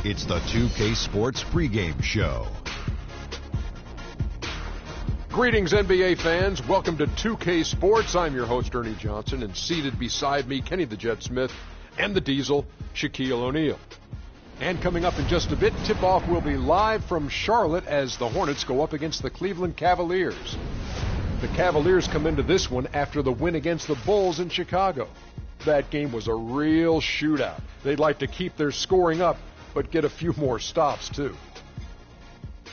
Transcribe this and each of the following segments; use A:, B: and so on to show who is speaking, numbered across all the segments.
A: It's the 2K Sports pregame show.
B: Greetings, NBA fans. Welcome to 2K Sports. I'm your host, Ernie Johnson, and seated beside me, Kenny the Jet Smith and the Diesel, Shaquille O'Neal. And coming up in just a bit, tip-off will be live from Charlotte as the Hornets go up against the Cleveland Cavaliers. The Cavaliers come into this one after the win against the Bulls in Chicago. That game was a real shootout. They'd like to keep their scoring up, but get a few more stops, too.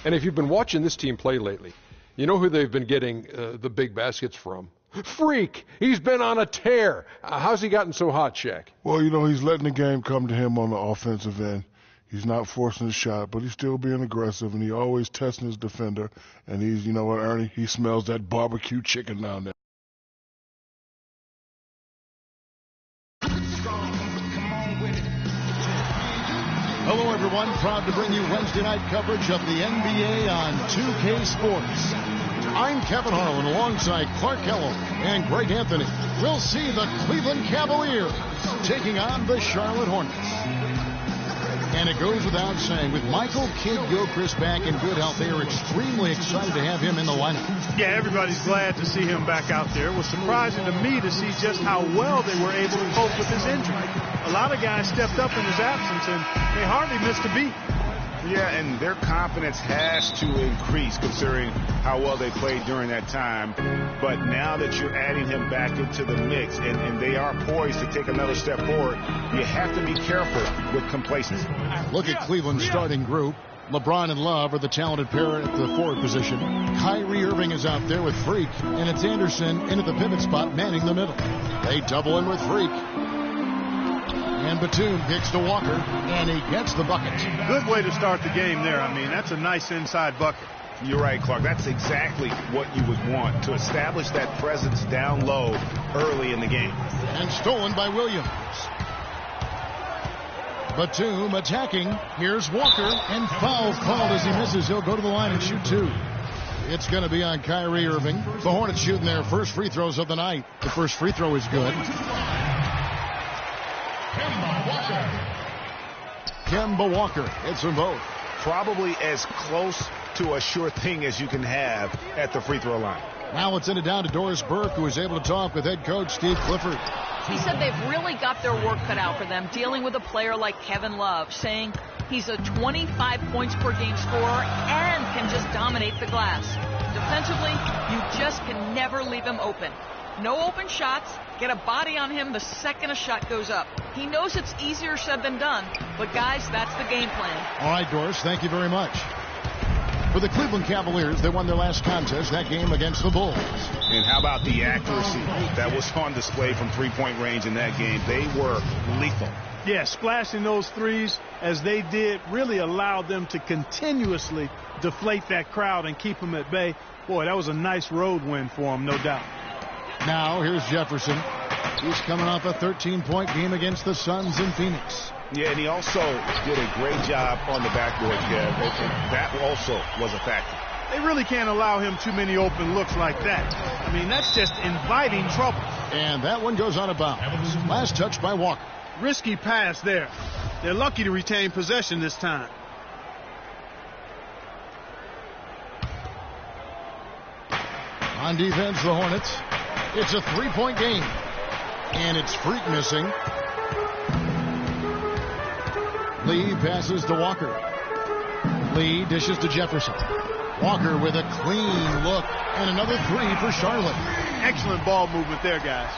B: And if you've been watching this team play lately, you know who they've been getting the big baskets from? Freak! He's been on a tear. How's he gotten so hot, Shaq?
C: Well, you know, he's letting the game come to him on the offensive end. He's not forcing the shot, but he's still being aggressive, and he's always testing his defender. And he's, you know what, Ernie? He smells that barbecue chicken down there.
D: Hello, everyone. Proud to bring you Wednesday night coverage of the NBA on 2K Sports. I'm Kevin Harlan alongside Clark Kellogg and Greg Anthony. We'll see the Cleveland Cavaliers taking on the Charlotte Hornets. And it goes without saying, with Michael Kidd-Gilchrist back in good health, they are extremely excited to have him in the lineup.
E: Yeah, everybody's glad to see him back out there. It was surprising to me to see just how well they were able to cope with his injury. A lot of guys stepped up in his absence, and they hardly missed a beat.
F: Yeah, and their confidence has to increase considering how well they played during that time. But now that you're adding him back into the mix and they are poised to take another step forward, you have to be careful with complacency.
D: Look at Cleveland's starting group. LeBron and Love are the talented pair at the forward position. Kyrie Irving is out there with Freak, and it's Anderson in at the pivot spot manning the middle. They double in with Freak. And Batum kicks to Walker, and he gets the bucket.
E: Good way to start the game there. I mean, that's a nice inside bucket.
F: You're right, Clark. That's exactly what you would want, to establish that presence down low early in the game.
D: And stolen by Williams. Batum attacking. Here's Walker, and foul called as he misses. He'll go to the line and shoot two. It's going to be on Kyrie Irving. The Hornets shooting their first free throws of the night. The first free throw is good. Kemba Walker hits them both.
F: Probably as close to a sure thing as you can have at the free throw line.
D: Now it's in it down to Doris Burke, who is able to talk with head coach Steve Clifford.
G: He said they've really got their work cut out for them dealing with a player like Kevin Love, saying he's a 25 points per game scorer and can just dominate the glass. Defensively, you just can never leave him open. No open shots. Get a body on him the second a shot goes up. He knows it's easier said than done, but guys, that's the game plan.
D: All right, Doris, thank you very much. For the Cleveland Cavaliers, they won their last contest, that game against the Bulls.
F: And how about the accuracy that was on display from three-point range in that game? They were lethal.
E: Yeah, splashing those threes as they did really allowed them to continuously deflate that crowd and keep them at bay. Boy, that was a nice road win for them, no doubt.
D: Now, here's Jefferson. He's coming off a 13-point game against the Suns in Phoenix.
F: Yeah, and he also did a great job on the backboard, Kev. That also was a factor.
E: They really can't allow him too many open looks like that. I mean, that's just inviting trouble.
D: And that one goes out of bounds. Last touch by Walker.
E: Risky pass there. They're lucky to retain possession this time.
D: On defense, the Hornets. It's a three-point game. And it's Freak missing. Lee passes to Walker. Lee dishes to Jefferson. Walker with a clean look. And another three for Charlotte.
E: Excellent ball movement there, guys.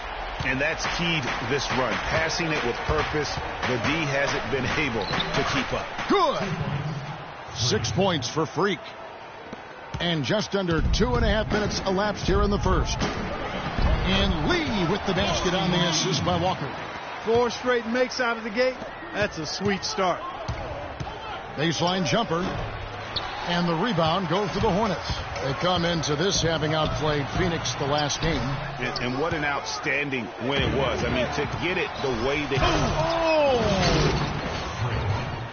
F: And that's key to this run. Passing it with purpose. The D hasn't been able to keep up.
D: Good. 6 points for Freak. And just under 2.5 minutes elapsed here in the first. And Lee with the basket on the assist by Walker.
E: 4 straight makes out of the gate. That's a sweet start.
D: Baseline jumper. And the rebound goes to the Hornets. They come into this having outplayed Phoenix the last game.
F: And what an outstanding win it was. I mean, to get it the way they...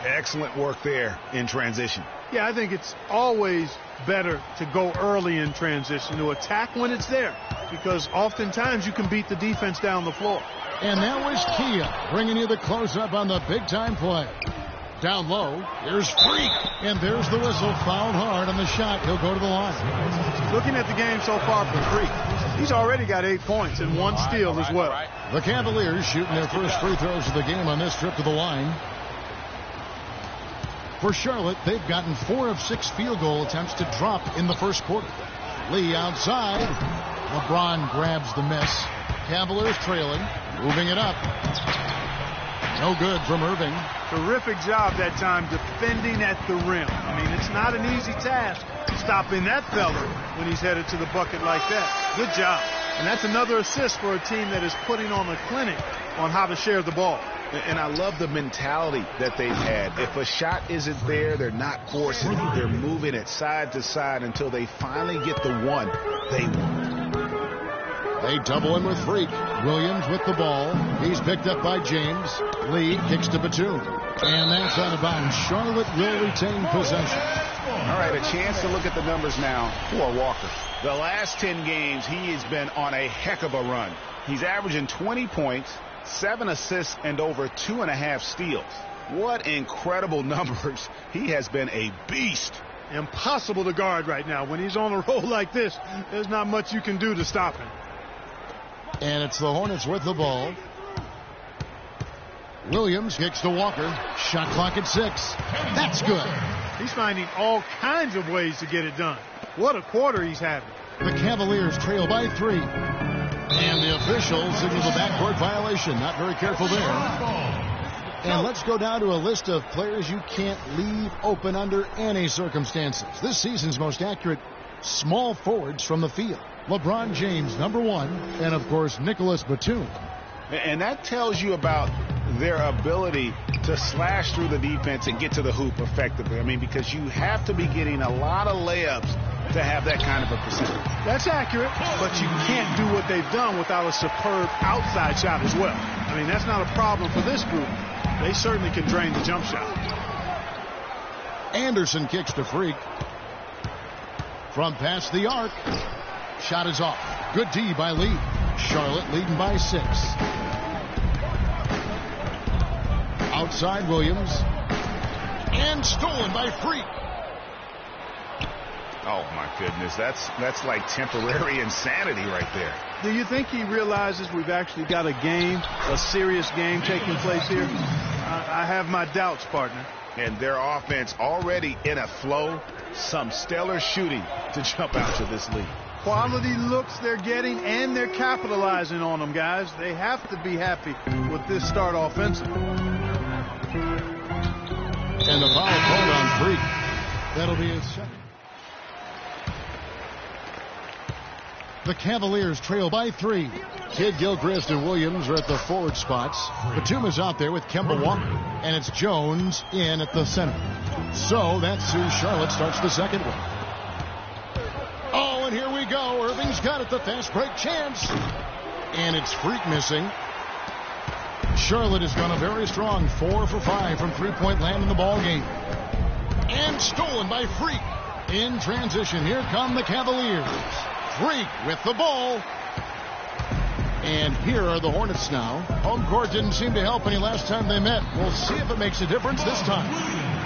F: Excellent work there in transition.
E: Yeah, I think it's always better to go early in transition, to attack when it's there, because oftentimes you can beat the defense down the floor.
D: And that was Kia bringing you the close-up on the big-time play. Down low. Here's Freak. And there's the whistle. Fouled hard on the shot. He'll go to the line.
E: Looking at the game so far for Freak, he's already got 8 points and 1 steal as well.
D: The Cavaliers shooting their first free throws of the game on this trip to the line. For Charlotte, they've gotten 4 of 6 field goal attempts to drop in the first quarter. Lee outside. LeBron grabs the miss. Cavaliers trailing. Moving it up. No good from Irving.
E: Terrific job that time defending at the rim. I mean, it's not an easy task stopping that fella when he's headed to the bucket like that. Good job. And that's another assist for a team that is putting on a clinic on how to share the ball.
F: And I love the mentality that they've had. If a shot isn't there, they're not forcing it. They're moving it side to side until they finally get the one they want.
D: They double him with Freak. Williams with the ball. He's picked up by James. Lee kicks to Batum. And that's out of bounds. Charlotte will retain possession.
F: All right, a chance to look at the numbers now for Walker. The last 10 games, he has been on a heck of a run. He's averaging 20 points, 7 assists, and over 2.5 steals. What incredible numbers. He has been a beast.
E: Impossible to guard right now. When he's on a roll like this, there's not much you can do to stop him.
D: And it's the Hornets with the ball. Williams kicks to Walker. Shot clock at 6. That's good.
E: He's finding all kinds of ways to get it done. What a quarter he's having.
D: The Cavaliers trail by 3. And the officials signal the backcourt violation. Not very careful there. And let's go down to a list of players you can't leave open under any circumstances. This season's most accurate small forwards from the field. LeBron James, number 1, and of course Nicholas Batum.
F: And that tells you about their ability to slash through the defense and get to the hoop effectively. I mean, because you have to be getting a lot of layups to have that kind of a percentage.
E: That's accurate, but you can't do what they've done without a superb outside shot as well. I mean, that's not a problem for this group. They certainly can drain the jump shot.
D: Anderson kicks to Freak. From past the arc. Shot is off. Good D by Lee. Charlotte leading by 6. Outside Williams. And stolen by Freak.
F: Oh, my goodness. That's like temporary insanity right there.
E: Do you think he realizes we've actually got a game, a serious game taking place here? I have my doubts, partner.
F: And their offense already in a flow. Some stellar shooting to jump out to this lead.
E: Quality looks they're getting, and they're capitalizing on them, guys. They have to be happy with this start offensively.
D: And the foul called on Freak. That'll be his second. The Cavaliers trail by 3. Kidd Gilchrist and Williams are at the forward spots. Batum is out there with Kemba Walker. And it's Jones in at the center. So that's who Charlotte starts the second with. Oh, and here we go. Irving's got it. The fast break chance. And it's Freak missing. Charlotte has gone a very strong 4 for 5 from three-point land in the ball game. And stolen by Freak. In transition, here come the Cavaliers. Freak with the ball. And here are the Hornets now. Home court didn't seem to help any last time they met. We'll see if it makes a difference this time.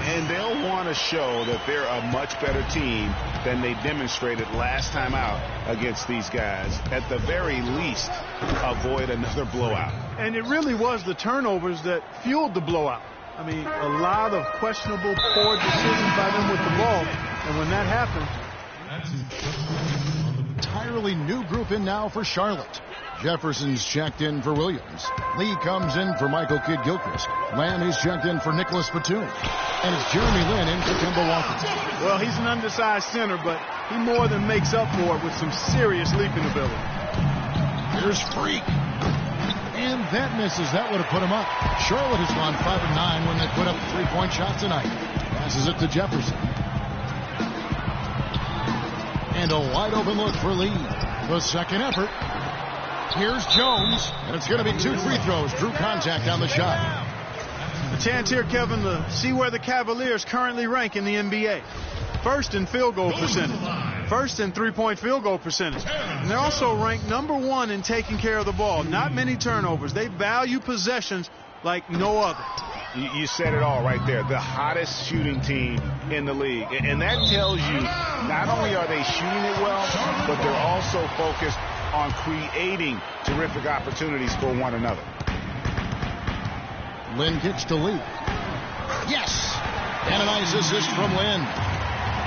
F: And they'll want to show that they're a much better team than they demonstrated last time out against these guys. At the very least, avoid another blowout.
E: And it really was the turnovers that fueled the blowout. I mean, a lot of questionable, poor decisions by them with the ball. And when that happened...
D: Entirely new group in now for Charlotte. Jefferson's checked in for Williams. Lee comes in for Michael Kidd Gilchrist. Lamb is checked in for Nicholas Batum. And it's Jeremy Lin in for Kemba Walker.
E: Well, he's an undersized center, but he more than makes up for it with some serious leaping ability.
D: Here's Freak. And that misses. That would have put him up. Charlotte has gone 5 of 9 when they put up the three-point shot tonight. Passes it to Jefferson. And a wide open look for Lee. The second effort. Here's Jones. And it's going to be 2 free throws. Drew contact on the shot.
E: A chance here, Kevin, to see where the Cavaliers currently rank in the NBA. First in field goal percentage. First in three-point field goal percentage. And they're also ranked number 1 in taking care of the ball. Not many turnovers. They value possessions like no other.
F: You said it all right there. The hottest shooting team in the league. And that tells you not only are they shooting it well, but they're also focused on creating terrific opportunities for one another.
D: Lynn kicks to Lee. Yes! And a nice assist from Lynn.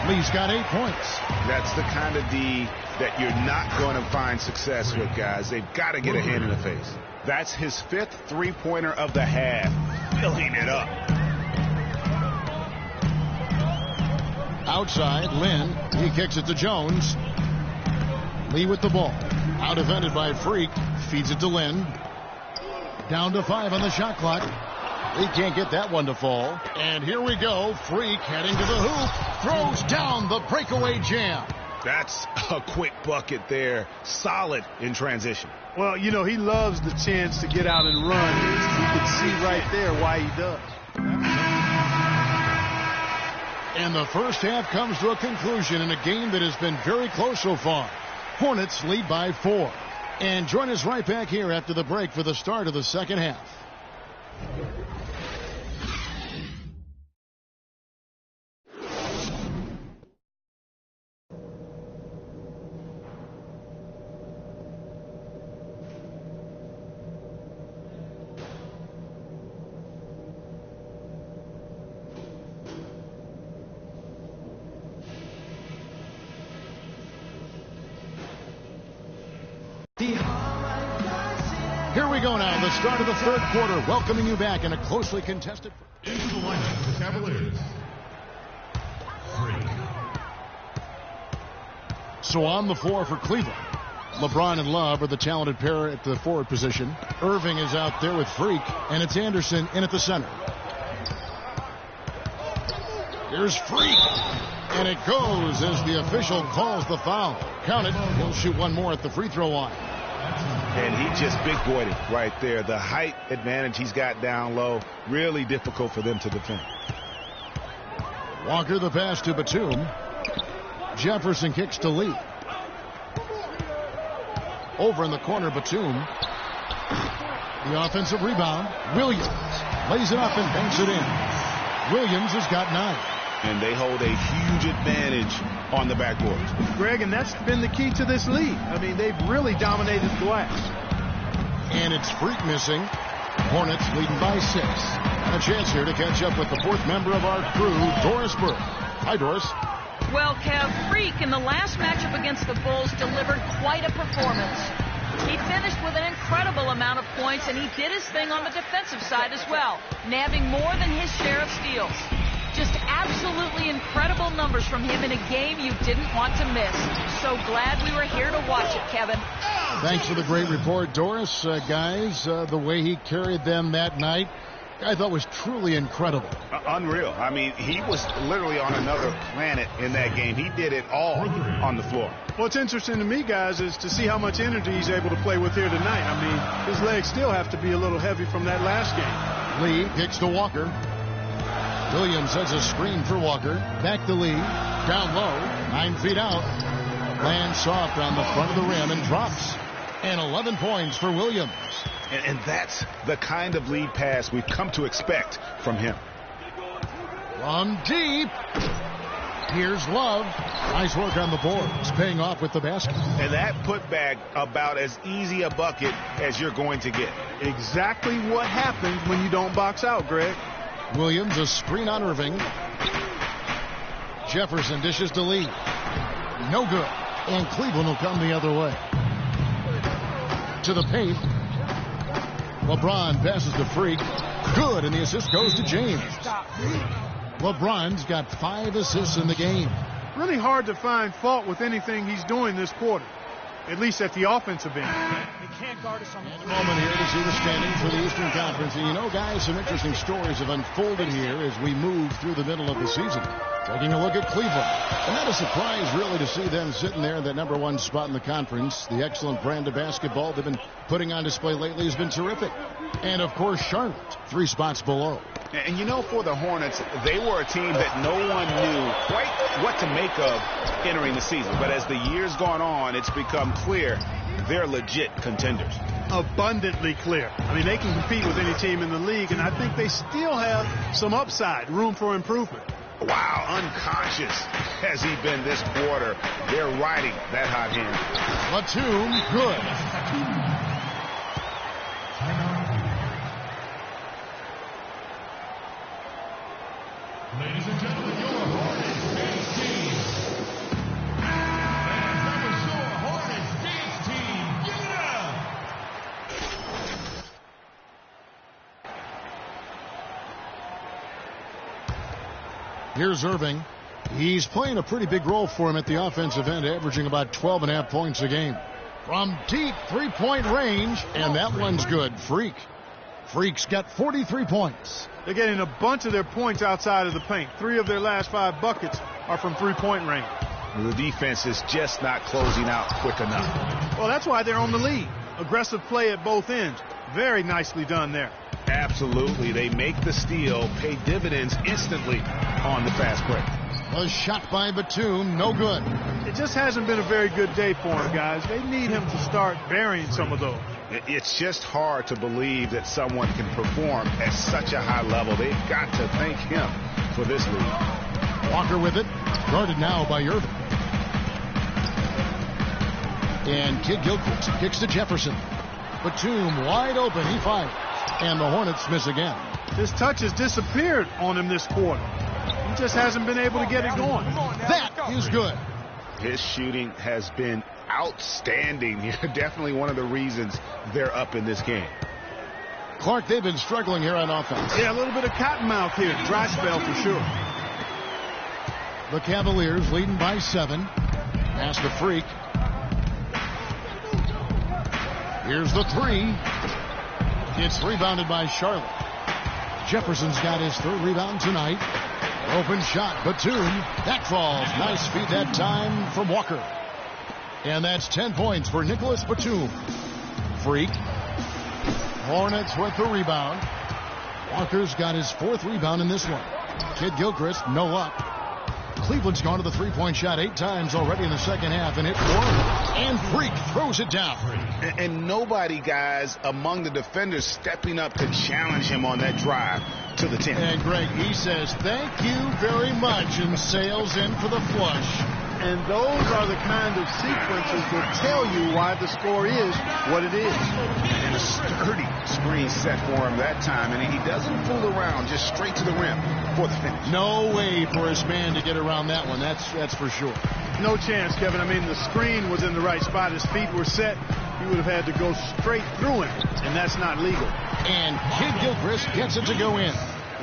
D: Lee's got 8 points.
F: That's the kind of D that you're not going to find success with, guys. They've got to get a hand in the face. That's his 5th three-pointer of the half. Filling it up.
D: Outside, Lynn. He kicks it to Jones. Lee with the ball. Out defended by Freak. Feeds it to Lynn. Down to 5 on the shot clock. He can't get that one to fall. And here we go. Freak heading to the hoop. Throws down the breakaway jam.
F: That's a quick bucket there. Solid in transition.
E: Well, you know, he loves the chance to get out and run. You can see right there why he does.
D: And the first half comes to a conclusion in a game that has been very close so far. Hornets lead by 4. And join us right back here after the break for the start of the second half. Here we go now, the start of the third quarter, welcoming you back in a closely contested.
H: Into the lineup, the Cavaliers. Freak.
D: So on the floor for Cleveland, LeBron and Love are the talented pair at the forward position. Irving is out there with Freak, and it's Anderson in at the center. Here's Freak, and it goes as the official calls the foul. Count it, he'll shoot one more at the free throw line.
F: And he just big-boyed it right there. The height advantage he's got down low, really difficult for them to defend.
D: Walker the pass to Batum. Jefferson kicks to Lee. Over in the corner, Batum. The offensive rebound. Williams lays it up and banks it in. Williams has got 9.
F: And they hold a huge advantage on the backboard.
E: Greg, and that's been the key to this lead. I mean, they've really dominated glass.
D: And it's Freak missing. Hornets leading by 6. And a chance here to catch up with the 4th member of our crew, Doris Burke. Hi, Doris.
G: Well, Kev, Freak in the last matchup against the Bulls delivered quite a performance. He finished with an incredible amount of points, and he did his thing on the defensive side as well, nabbing more than his share of steals. Just absolutely incredible numbers from him in a game you didn't want to miss. So glad we were here to watch it, Kevin.
D: Thanks for the great report, Doris. Guys, the way he carried them that night, I thought was truly incredible.
F: Unreal. I mean, he was literally on another planet in that game. He did it all on the floor.
E: What's interesting to me, guys, is to see how much energy he's able to play with here tonight. I mean, his legs still have to be a little heavy from that last game.
D: Lee kicks to Walker. Williams sets a screen for Walker. Back to Lee. Down low. 9 feet out. Lands soft on the front of the rim and drops. And 11 points for Williams.
F: And that's the kind of lead pass we've come to expect from him.
D: From deep. Here's Love. Nice work on the boards. Paying off with the basket.
F: And that putback about as easy a bucket as you're going to get.
E: Exactly what happens when you don't box out, Greg.
D: Williams, a screen on Irving. Jefferson dishes to Lee. No good. And Cleveland will come the other way. To the paint. LeBron passes to Freak. Good, and the assist goes to James. LeBron's got 5 assists in the game.
E: Really hard to find fault with anything he's doing this quarter, at least at the offensive end.
I: He can't guard us on the
D: And a moment here to see the standings for the Eastern Conference. And you know, guys, some interesting stories have unfolded here as we move through the middle of the season. Taking a look at Cleveland. And not a surprise, really, to see them sitting there in that #1 spot in the conference. The excellent brand of basketball they've been putting on display lately has been terrific. And, of course, Charlotte, 3 spots below.
F: And, you know, for the Hornets, they were a team that no one knew quite what to make of entering the season. But as the years gone on, it's become clear they're legit contenders.
E: abundantly clear. I mean, they can compete with any team in the league, and I think they still have some upside, room for improvement.
F: Wow, unconscious has he been this quarter. They're riding that hot hand.
D: Batum, good.
H: Ladies and gentlemen, your Hornets Gates team. And that was your Hornets Gates team. Give it up.
D: Here's Irving. He's playing a pretty big role for him at the offensive end, averaging about 12.5 points a game. From deep three-point range, and that one's good. Freak's got 43 points.
E: They're getting a bunch of their points outside of the paint. 3 of their last 5 buckets are from three-point range.
F: The defense is just not closing out quick enough.
E: Well, that's why they're on the lead. Aggressive play at both ends. Very nicely done there.
F: Absolutely. They make the steal, pay dividends instantly on the fast break.
D: A shot by Batum, no good.
E: It just hasn't been a very good day for him, guys. They need him to start burying some of those.
F: It's just hard to believe that someone can perform at such a high level. They've got to thank him for this lead.
D: Walker with it, guarded now by Irving. And Kid Gilchrist kicks to Jefferson. Batum wide open, he fires. And the Hornets miss again.
E: His touch has disappeared on him this quarter. He just hasn't been able to get it going.
D: That is good.
F: His shooting has been outstanding. Definitely one of the reasons they're up in this game.
D: Clark, they've been struggling here on offense.
E: Yeah, a little bit of cottonmouth here. Dry spell for sure.
D: The Cavaliers leading by 7. Pass to Freak. Here's the 3. It's rebounded by Charlotte. Jefferson's got his 3rd rebound tonight. Open shot, Batum. That falls. Nice feed that time from Walker. And that's 10 points for Nicholas Batum. Freak. Hornets with the rebound. Walker's got his 4th rebound in this one. Kid Gilchrist, no luck. Cleveland's gone to the three-point shot 8 times already in the second half, and it worked. And Freak throws it down.
F: And nobody, guys, among the defenders stepping up to challenge him on that drive to the 10.
D: And Greg, he says, thank you very much, and sails in for the flush.
E: And those are the kind of sequences that tell you why the score is what it is.
F: And a sturdy screen set for him that time, and he doesn't fool around, just straight to the rim for the finish.
D: No way for his man to get around that one, that's for sure.
E: No chance, Kevin. I mean, the screen was in the right spot. His feet were set. He would have had to go straight through him, and that's not legal.
D: And Kid Gilchrist gets it to go in.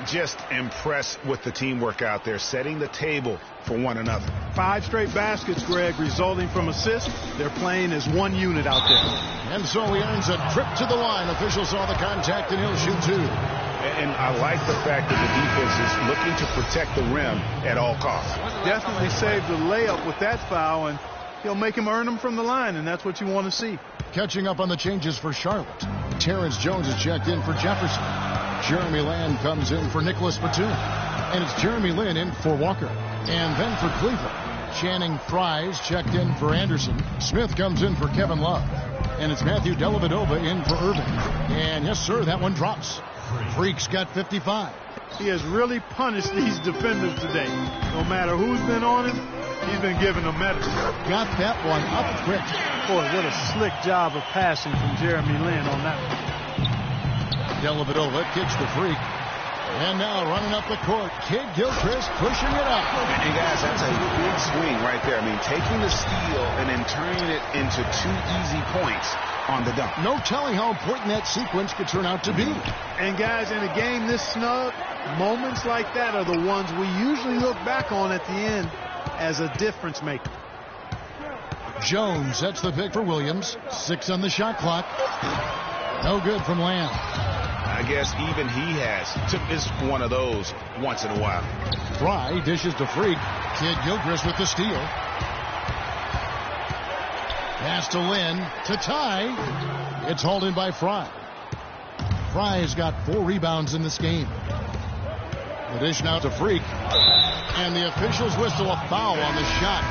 F: Just impressed with the teamwork out there, setting the table for one another.
E: 5 straight baskets, Greg, resulting from assists. They're playing as one unit out there.
D: And so he earns a trip to the line. Officials saw the contact, and he'll shoot 2.
F: And I like the fact that the defense is looking to protect the rim at all costs.
E: Definitely saved the layup with that foul, and he'll make him earn them from the line, and that's what you want to see.
D: Catching up on the changes for Charlotte. Terrence Jones is checked in for Jefferson. Jeremy Lamb comes in for Nicholas Batum. And it's Jeremy Lin in for Walker. And then for Cleveland, Channing Frye's checked in for Anderson. Smith comes in for Kevin Love. And it's Matthew Dellavedova in for Irving. And yes, sir, that one drops. Freak's got 55.
E: He has really punished these defenders today. No matter who's been on him, he's been giving them medicine.
D: Got that one up quick.
E: Boy, what a slick job of passing from Jeremy Lin on that one.
D: Dellavedova kicks the Freak. And now running up the court, Kid Gilchrist pushing it up.
F: And guys, that's a big swing right there. I mean, taking the steal and then turning it into 2 easy points on the dunk.
D: No telling how important that sequence could turn out to be.
E: And guys, in a game this snug, moments like that are the ones we usually look back on at the end as a difference maker.
D: Jones sets the pick for Williams. 6 on the shot clock. No good from Lamb.
F: I guess even he has to miss one of those once in a while.
D: Fry dishes to Freak. Kid Gilchrist with the steal. Pass to Lin to tie. It's hauled in by Fry. Fry has got 4 rebounds in this game. The dish now to Freak. And the officials whistle a foul on the shot.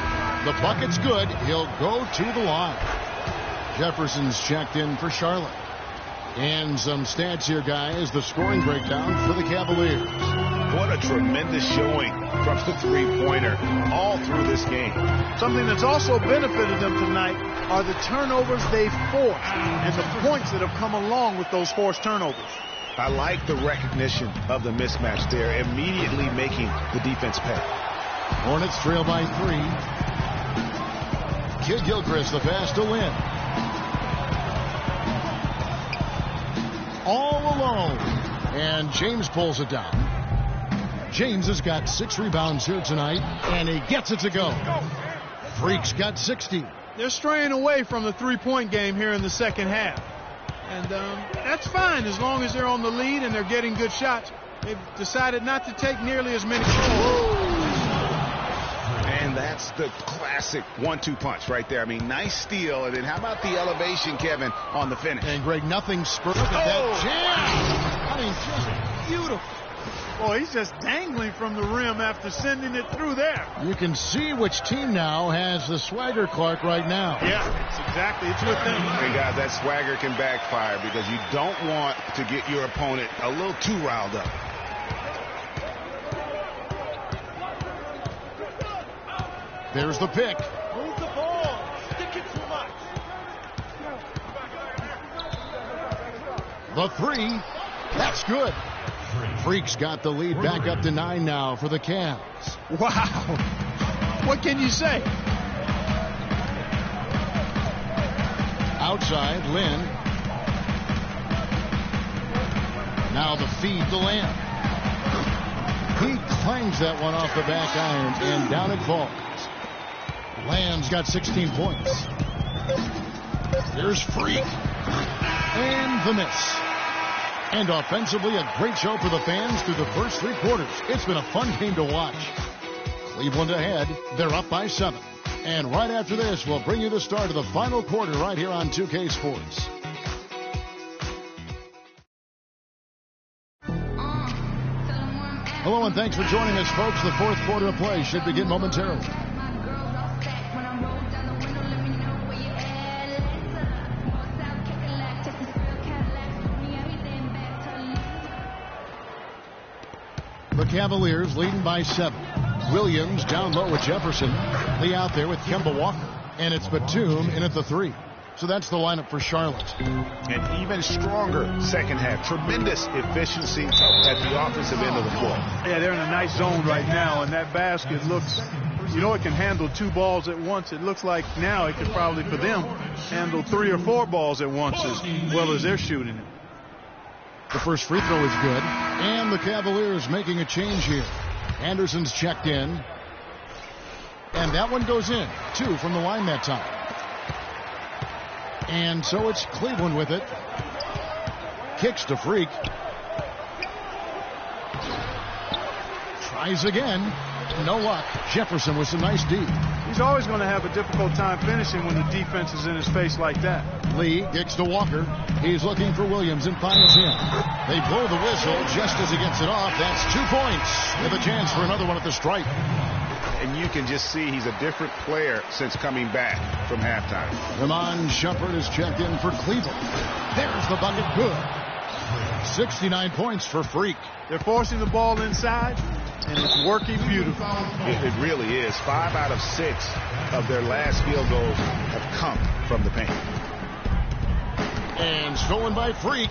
D: The bucket's good. He'll go to the line. Jefferson's checked in for Charlotte. And some stats here, guys. The scoring breakdown for the Cavaliers.
F: What a tremendous showing from the three-pointer all through this game.
E: Something that's also benefited them tonight are the turnovers they've forced and the points that have come along with those forced turnovers.
F: I like the recognition of the mismatch there, immediately making the defense pay.
D: Hornets trail by 3. Kid Gilchrist, the pass to Lynn. All alone. And James pulls it down. James has got 6 rebounds here tonight, and he gets it to go. Freak's got 60.
E: They're straying away from the three-point game here in the second half. And that's fine as long as they're on the lead and they're getting good shots. They've decided not to take nearly as many shots.
F: And that's the classic 1-2 punch right there. I mean, nice steal. And then how about the elevation, Kevin, on the finish?
D: And Greg, nothing spurred that jam. I mean, just beautiful.
E: Boy, he's just dangling from the rim after sending it through there.
D: You can see which team now has the swagger, Clark, right now.
E: Yeah, it's with them.
F: And guys, that swagger can backfire because you don't want to get your opponent a little too riled up.
D: There's the pick.
E: Move the ball. Stick it too much.
D: The 3. That's good. Freak's got the lead back up to 9 now for the Cavs.
E: Wow. What can you say?
D: Outside, Lynn. Now the feed to Lamb. He clangs that one off the back iron, and down it falls. Lamb's got 16 points. There's Freak. And the miss. And offensively, a great show for the fans through the first 3 quarters. It's been a fun game to watch. Cleveland ahead. They're up by 7. And right after this, we'll bring you the start of the final quarter right here on 2K Sports. Hello, and thanks for joining us, folks. The fourth quarter of play should begin momentarily. The Cavaliers leading by 7. Williams down low with Jefferson. Lee out there with Kemba Walker. And it's Batum in at the 3. So that's the lineup for Charlotte.
F: An even stronger second half. Tremendous efficiency at the offensive end of the floor.
E: Yeah, they're in a nice zone right now, and that basket looks, you know, it can handle 2 balls at once. It looks like now it could probably, for them, handle 3 or 4 balls at once as well as they're shooting it.
D: The first free throw is good. And the Cavaliers making a change here. Anderson's checked in. And that one goes in. 2 from the line that time. And so it's Cleveland with it. Kicks to Freak. Tries again. No luck. Jefferson with some nice D.
E: He's always going to have a difficult time finishing when the defense is in his face like that.
D: Lee kicks to Walker. He's looking for Williams and finds him. They blow the whistle just as he gets it off. That's 2 points with a chance for another one at the stripe.
F: And you can just see he's a different player since coming back from halftime.
D: Iman Shumpert is checked in for Cleveland. There's the bucket. Good. 69 points for Freak.
E: They're forcing the ball inside, and it's working beautifully.
F: It really is. 5 out of 6 of their last field goals have come from the paint.
D: And stolen by Freak.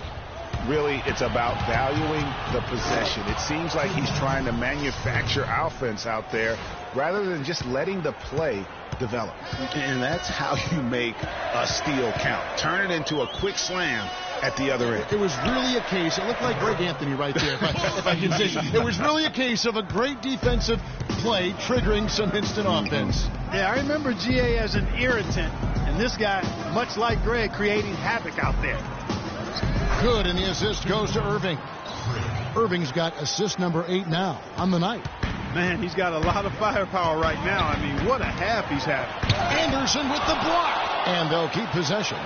F: Really, it's about valuing the possession. It seems like he's trying to manufacture offense out there rather than just letting the play develop. And that's how you make a steal count. Turn it into a quick slam at the other end.
D: It was really a case, it looked like Greg Anthony right there, if I can say so. It was really a case of a great defensive play triggering some instant offense.
E: Yeah, I remember GA as an irritant, and this guy, much like Greg, creating havoc out there.
D: Good, and the assist goes to Irving. Irving's got assist number 8 now on the night.
E: Man, he's got a lot of firepower right now. I mean, what a half he's having.
D: Anderson with the block. And they'll keep possession.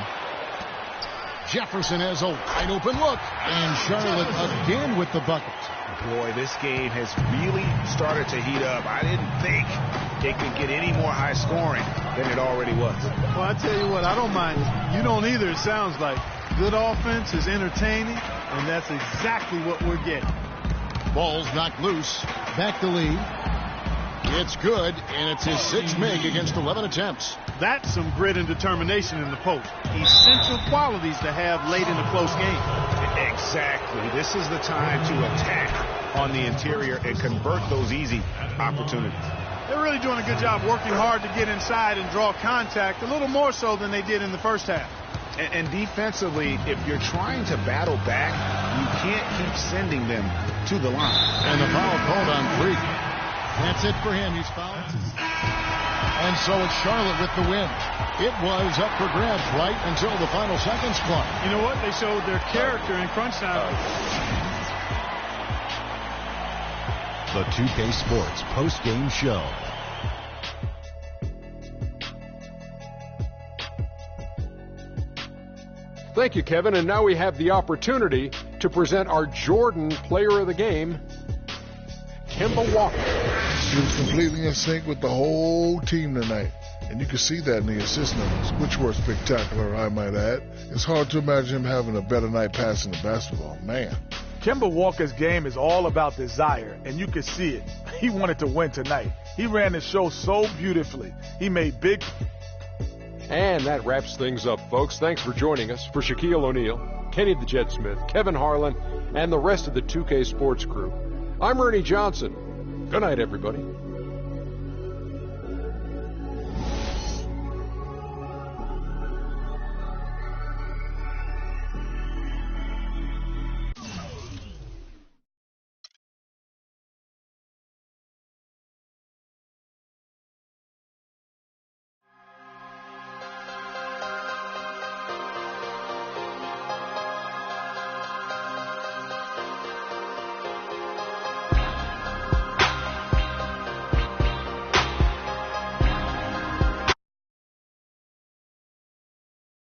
D: Jefferson has a wide open look. And Charlotte again with the bucket.
F: Boy, this game has really started to heat up. I didn't think it could get any more high scoring than it already was.
E: Well, I tell you what, I don't mind. You don't either, it sounds like. Good offense is entertaining, and that's exactly what we're getting.
D: Ball's knocked loose. Back to Lee. It's good, and it's his sixth make against 11 attempts.
E: That's some grit and determination in the post. Essential qualities to have late in a close game.
F: Exactly. This is the time to attack on the interior and convert those easy opportunities.
E: They're really doing a good job working hard to get inside and draw contact, a little more so than they did in the first half.
F: And defensively, if you're trying to battle back, you can't keep sending them to the line.
D: And the foul called on Freak. That's it for him. He's fouled. And so it's Charlotte with the win. It was up for grabs right until the final seconds clock.
E: You know what? They showed their character in crunch time.
A: The 2K Sports post-game show.
B: Thank you, Kevin. And now we have the opportunity to present our Jordan Player of the Game, Kemba Walker.
C: He was completely in sync with the whole team tonight. And you can see that in the assist numbers, which were spectacular, I might add. It's hard to imagine him having a better night passing the basketball. Man.
I: Kemba Walker's game is all about desire, and you can see it. He wanted to win tonight. He ran the show so beautifully. He made big...
B: And that wraps things up, folks. Thanks for joining us. For Shaquille O'Neal, Kenny the Jet Smith, Kevin Harlan, and the rest of the 2K Sports crew, I'm Ernie Johnson. Good night, everybody.